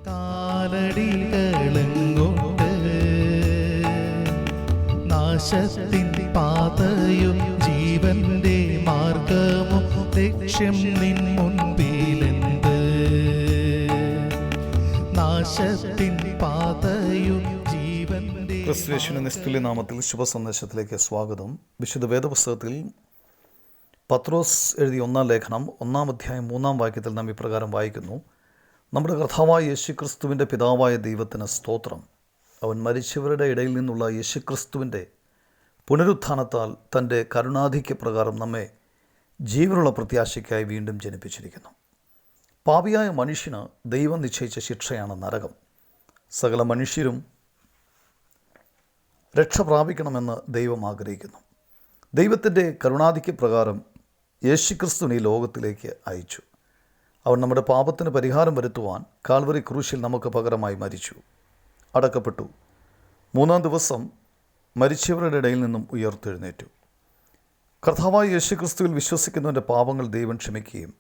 കാലടികളെങ്ങോട്ട് നാശത്തിൻ പാതയും ജീവന്റെ മാർഗവും ലക്ഷ്യം നിൻ മുൻപിലെന്ത് നാശത്തിൻ പാതയും ജീവന്റെ ക്രിസ്തുയേശുവിന്റെ നിസ്തുല്യ നാമത്തിൽ ശുഭസന്ദേശത്തിലേക്ക് സ്വാഗതം. വിശുദ്ധ വേദപുസ്തകത്തിൽ പത്രോസ് എഴുതിയ 1-ാം ലേഖനം 1-ാം അധ്യായം 3-ാം വാക്യത്തിൽ നാം ഇപ്രകാരം വായിക്കുന്നു: നമ്മുടെ കർത്താവായ യേശുക്രിസ്തുവിൻ്റെ പിതാവായ ദൈവത്തിന് സ്തോത്രം. അവൻ മരിച്ചവരുടെ ഇടയിൽ നിന്നുള്ള യേശുക്രിസ്തുവിൻ്റെ പുനരുത്ഥാനത്താൽ തൻ്റെ കരുണാധിക്യപ്രകാരം നമ്മെ ജീവനുള്ള പ്രത്യാശയ്ക്കായി വീണ്ടും ജനിപ്പിച്ചിരിക്കുന്നു. പാപിയായ മനുഷ്യന് ദൈവം നിശ്ചയിച്ച ശിക്ഷയാണ് നരകം. സകല മനുഷ്യരും രക്ഷ പ്രാപിക്കണമെന്ന് ദൈവം ആഗ്രഹിക്കുന്നു. ദൈവത്തിൻ്റെ കരുണാധിക്യപ്രകാരം യേശുക്രിസ്തുവിനെ ഈ ലോകത്തിലേക്ക് അയച്ചു. അവൻ നമ്മുടെ പാപത്തിന് പരിഹാരം വരുത്തുവാൻ കാൽവറി ക്രൂശിൽ നമുക്ക് പകരമായി മരിച്ചു, അടക്കപ്പെട്ടു. 3-ാം ദിവസം മരിച്ചവരുടെ ഇടയിൽ നിന്നും ഉയർത്തെഴുന്നേറ്റു. കർത്താവായ യേശുക്രിസ്തുവിൽ വിശ്വസിക്കുന്നവൻ്റെ പാപങ്ങൾ ദൈവം ക്ഷമിക്കുകയും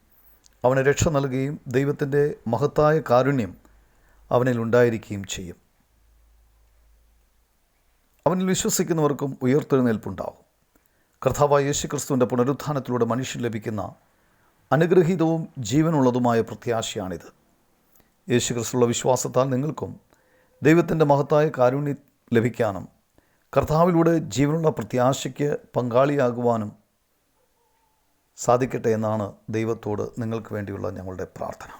അവന് രക്ഷ നൽകുകയും ദൈവത്തിൻ്റെ മഹത്തായ കാരുണ്യം അവനിൽ ഉണ്ടായിരിക്കുകയും ചെയ്യും. അവനിൽ വിശ്വസിക്കുന്നവർക്കും ഉയർത്തെഴുന്നേൽപ്പുണ്ടാകും. കർത്താവായ യേശുക്രിസ്തുവിൻ്റെ പുനരുത്ഥാനത്തിലൂടെ മനുഷ്യൻ ലഭിക്കുന്ന അനുഗ്രഹീതവും ജീവനുള്ളതുമായ പ്രത്യാശയാണിത്. യേശുക്രിസ്തുള്ള വിശ്വാസത്താൽ നിങ്ങൾക്കും ദൈവത്തിൻ്റെ മഹത്തായ കാരുണ്യം ലഭിക്കാനും കർത്താവിലൂടെ ജീവനുള്ള പ്രത്യാശയ്ക്ക് പങ്കാളിയാകുവാനും സാധിക്കട്ടെ എന്നാണ് ദൈവത്തോട് നിങ്ങൾക്ക് വേണ്ടിയുള്ള ഞങ്ങളുടെ പ്രാർത്ഥന.